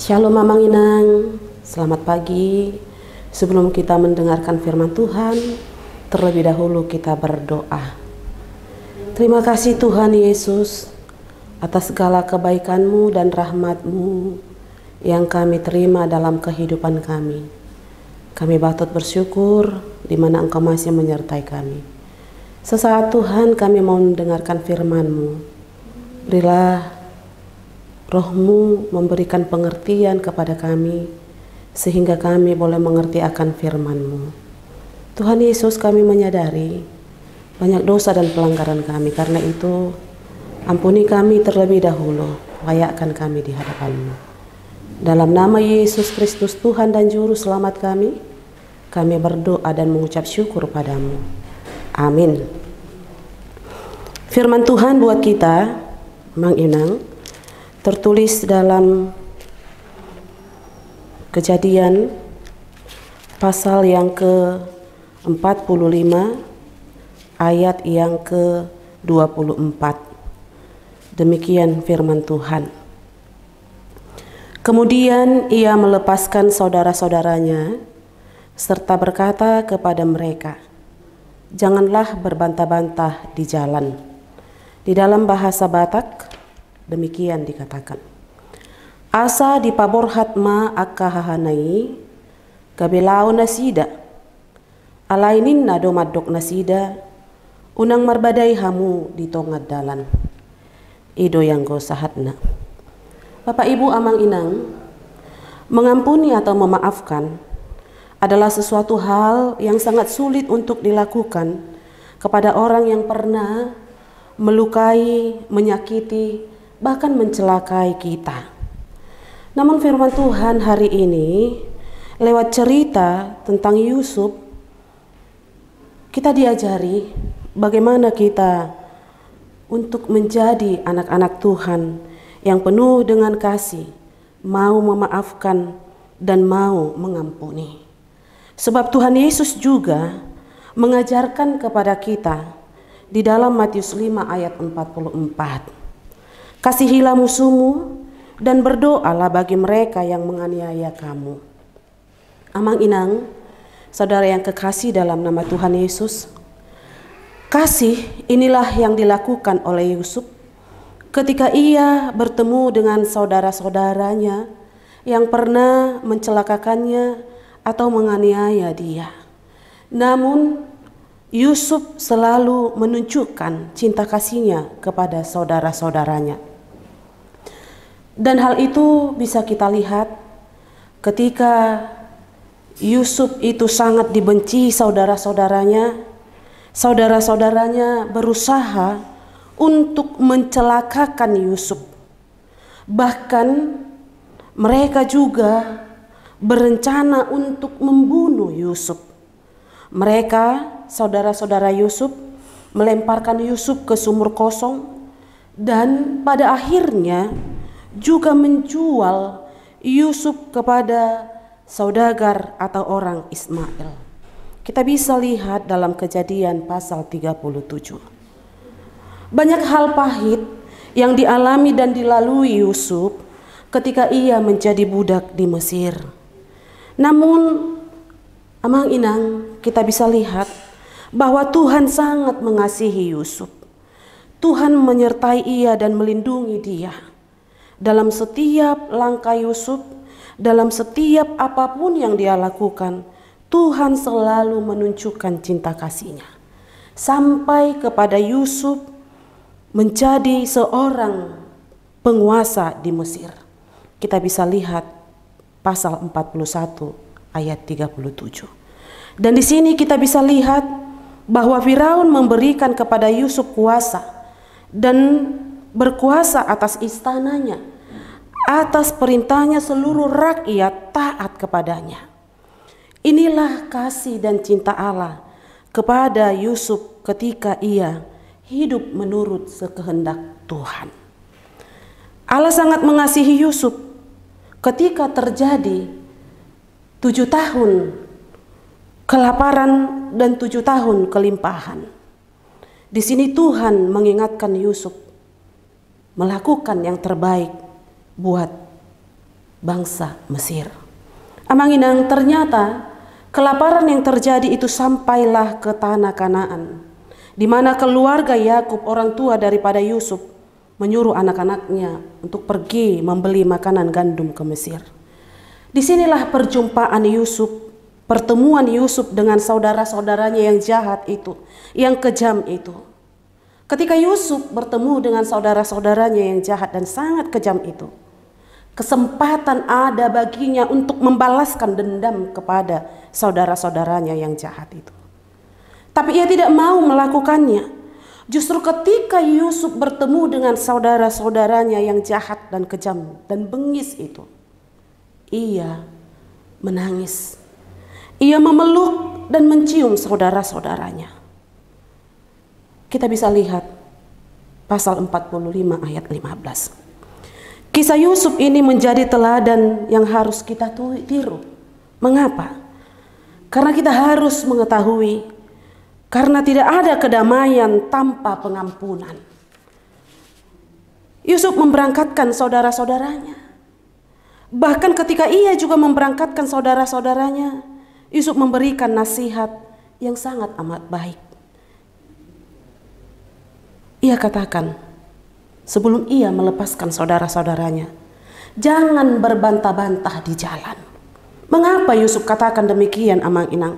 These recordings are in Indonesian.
Shalom Mamang Inang, selamat pagi. Sebelum kita mendengarkan firman Tuhan, terlebih dahulu kita berdoa. Terima kasih Tuhan Yesus atas segala kebaikan-Mu dan rahmat-Mu yang kami terima dalam kehidupan kami. Kami patut bersyukur di mana Engkau masih menyertai kami. Sesaat Tuhan kami mau mendengarkan firman-Mu. Berilah Roh-Mu memberikan pengertian kepada kami, sehingga kami boleh mengerti akan firman-Mu. Tuhan Yesus, kami menyadari banyak dosa dan pelanggaran kami. Karena itu, ampuni kami terlebih dahulu, layakkan kami di hadapan-Mu. Dalam nama Yesus Kristus Tuhan dan Juru Selamat kami berdoa dan mengucap syukur padamu. Amin. Firman Tuhan buat kita, Mang Inang, tertulis dalam Kejadian pasal yang ke-45 ayat yang ke-24. Demikian firman Tuhan. Kemudian ia melepaskan saudara-saudaranya serta berkata kepada mereka, "Janganlah berbantah-bantah di jalan." Di dalam bahasa Batak demikian dikatakan, "Asa di paborhat ma akahahanai gabelau nasida alainin nado madok nasida unang marbadai hamu di tongad dalan." Ido yang go sahatna. Bapak Ibu Amang Inang, mengampuni atau memaafkan adalah sesuatu hal yang sangat sulit untuk dilakukan kepada orang yang pernah melukai, menyakiti, bahkan mencelakai kita. Namun firman Tuhan hari ini lewat cerita tentang Yusuf, kita diajari bagaimana kita untuk menjadi anak-anak Tuhan yang penuh dengan kasih, mau memaafkan dan mau mengampuni. Sebab Tuhan Yesus juga mengajarkan kepada kita di dalam Matius 5 ayat 44. "Kasihilah musuhmu dan berdoalah bagi mereka yang menganiaya kamu." Amang Inang, saudara yang kekasih dalam nama Tuhan Yesus, kasih inilah yang dilakukan oleh Yusuf ketika ia bertemu dengan saudara-saudaranya yang pernah mencelakakannya atau menganiaya dia. Namun Yusuf selalu menunjukkan cinta kasihnya kepada saudara-saudaranya. Dan hal itu bisa kita lihat ketika Yusuf itu sangat dibenci saudara-saudaranya. Saudara-saudaranya berusaha untuk mencelakakan Yusuf. Bahkan mereka juga berencana untuk membunuh Yusuf. Mereka, saudara-saudara Yusuf, melemparkan Yusuf ke sumur kosong dan pada akhirnya juga menjual Yusuf kepada saudagar atau orang Ismail. Kita bisa lihat dalam Kejadian pasal 37. Banyak hal pahit yang dialami dan dilalui Yusuf ketika ia menjadi budak di Mesir. Namun Amang Inang, kita bisa lihat bahwa Tuhan sangat mengasihi Yusuf. Tuhan menyertai ia dan melindungi dia. Dalam setiap langkah Yusuf, dalam setiap apapun yang dia lakukan, Tuhan selalu menunjukkan cinta kasih-Nya. Sampai kepada Yusuf menjadi seorang penguasa di Mesir. Kita bisa lihat pasal 41 ayat 37. Dan di sini kita bisa lihat bahwa Firaun memberikan kepada Yusuf kuasa dan berkuasa atas istananya. Atas perintahnya seluruh rakyat taat kepadanya. Inilah kasih dan cinta Allah kepada Yusuf ketika ia hidup menurut sekehendak Tuhan. Allah sangat mengasihi Yusuf ketika terjadi 7 tahun kelaparan dan 7 tahun kelimpahan. Di sini Tuhan mengingatkan Yusuf melakukan yang terbaik buat bangsa Mesir. Amanginang, ternyata kelaparan yang terjadi itu sampailah ke tanah Kanaan, di mana keluarga Yakub, orang tua daripada Yusuf, menyuruh anak-anaknya untuk pergi membeli makanan gandum ke Mesir. Disinilah perjumpaan Yusuf, pertemuan Yusuf dengan saudara-saudaranya yang jahat itu, yang kejam itu. Ketika Yusuf bertemu dengan saudara-saudaranya yang jahat dan sangat kejam itu, kesempatan ada baginya untuk membalaskan dendam kepada saudara-saudaranya yang jahat itu. Tapi ia tidak mau melakukannya. Justru ketika Yusuf bertemu dengan saudara-saudaranya yang jahat dan kejam dan bengis itu, ia menangis. Ia memeluk dan mencium saudara-saudaranya. Kita bisa lihat pasal 45 ayat 15. Kisah Yusuf ini menjadi teladan yang harus kita tiru. Mengapa? Karena kita harus mengetahui, karena tidak ada kedamaian tanpa pengampunan. Yusuf memberangkatkan saudara-saudaranya. Bahkan ketika ia juga memberangkatkan saudara-saudaranya, Yusuf memberikan nasihat yang sangat amat baik. Ia katakan, sebelum ia melepaskan saudara-saudaranya, jangan berbantah-bantah di jalan. Mengapa Yusuf katakan demikian, Amang Inang?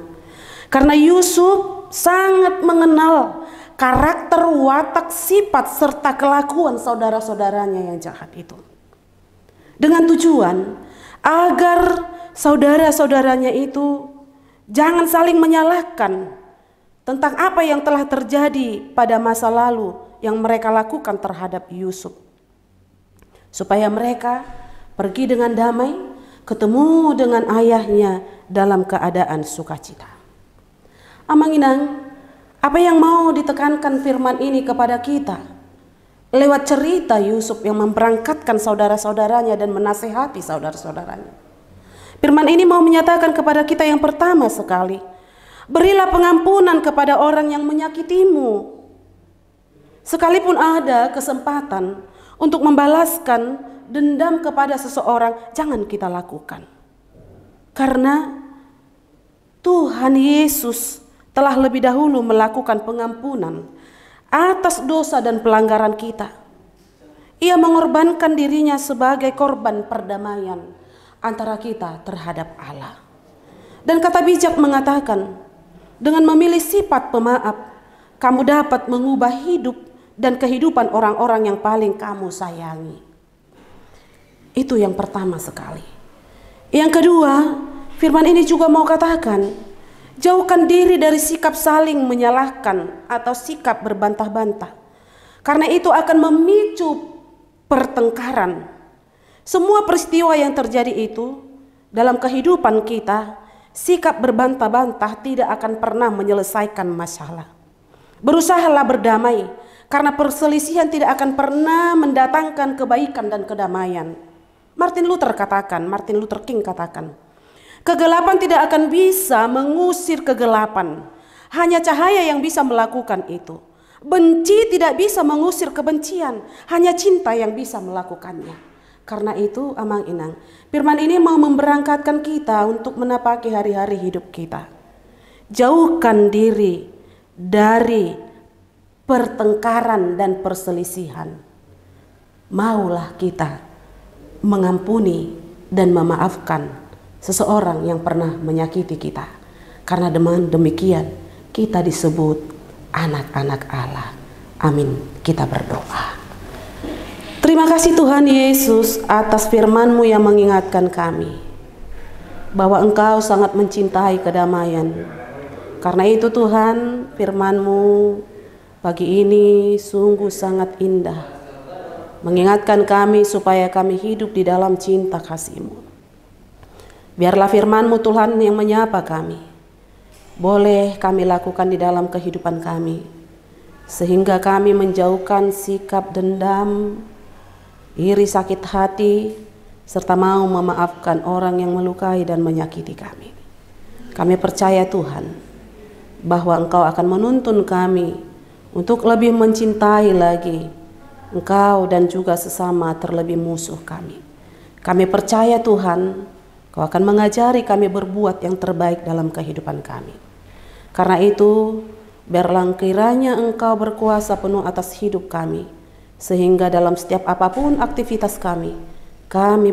Karena Yusuf sangat mengenal karakter, watak, sifat, serta kelakuan saudara-saudaranya yang jahat itu. Dengan tujuan agar saudara-saudaranya itu jangan saling menyalahkan tentang apa yang telah terjadi pada masa lalu yang mereka lakukan terhadap Yusuf, supaya mereka pergi dengan damai, ketemu dengan ayahnya dalam keadaan sukacita. Amang Inang, apa yang mau ditekankan firman ini kepada kita lewat cerita Yusuf yang memberangkatkan saudara-saudaranya dan menasehati saudara-saudaranya? Firman ini mau menyatakan kepada kita yang pertama sekali, berilah pengampunan kepada orang yang menyakitimu. Sekalipun ada kesempatan untuk membalaskan dendam kepada seseorang, jangan kita lakukan. Karena Tuhan Yesus telah lebih dahulu melakukan pengampunan atas dosa dan pelanggaran kita. Ia mengorbankan dirinya sebagai korban perdamaian antara kita terhadap Allah. Dan kata bijak mengatakan, dengan memilih sifat pemaaf, kamu dapat mengubah hidup dan kehidupan orang-orang yang paling kamu sayangi. Itu yang pertama sekali. Yang kedua, firman ini juga mau katakan, jauhkan diri dari sikap saling menyalahkan atau sikap berbantah-bantah. Karena itu akan memicu pertengkaran. Semua peristiwa yang terjadi itu dalam kehidupan kita, sikap berbantah-bantah tidak akan pernah menyelesaikan masalah. Berusahalah berdamai, karena perselisihan tidak akan pernah mendatangkan kebaikan dan kedamaian. Martin Luther King katakan, kegelapan tidak akan bisa mengusir kegelapan. Hanya cahaya yang bisa melakukan itu. Benci tidak bisa mengusir kebencian. Hanya cinta yang bisa melakukannya. Karena itu, Amang Inang, firman ini mau memberangkatkan kita untuk menapaki hari-hari hidup kita. Jauhkan diri dari pertengkaran dan perselisihan. Maulah kita mengampuni dan memaafkan seseorang yang pernah menyakiti kita. Karena dengan demikian kita disebut anak-anak Allah. Amin. Kita berdoa. Terima kasih Tuhan Yesus atas firman-Mu yang mengingatkan kami bahwa Engkau sangat mencintai kedamaian. Karena itu Tuhan, firman-Mu pagi ini sungguh sangat indah, mengingatkan kami supaya kami hidup di dalam cinta kasih-Mu. Biarlah firman-Mu Tuhan yang menyapa kami, boleh kami lakukan di dalam kehidupan kami, sehingga kami menjauhkan sikap dendam, iri, sakit hati, serta mau memaafkan orang yang melukai dan menyakiti kami. Kami percaya Tuhan, bahwa Engkau akan menuntun kami untuk lebih mencintai lagi Engkau dan juga sesama terlebih musuh kami. Kami percaya Tuhan, Kau akan mengajari kami berbuat yang terbaik dalam kehidupan kami. Karena itu, biarlah kiranya Engkau berkuasa penuh atas hidup kami, sehingga dalam setiap apapun aktivitas kami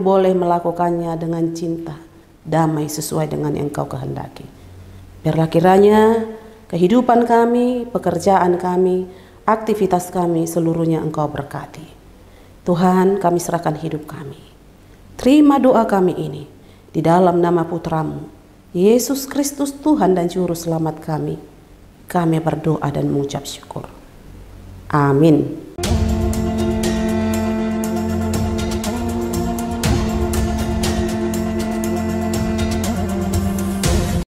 boleh melakukannya dengan cinta, damai sesuai dengan yang Engkau kehendaki. Biarlah kiranya kehidupan kami, pekerjaan kami, aktivitas kami seluruhnya Engkau berkati. Tuhan, kami serahkan hidup kami. Terima doa kami ini di dalam nama Putramu, Yesus Kristus Tuhan dan Juru Selamat kami. Kami berdoa dan mengucap syukur. Amin.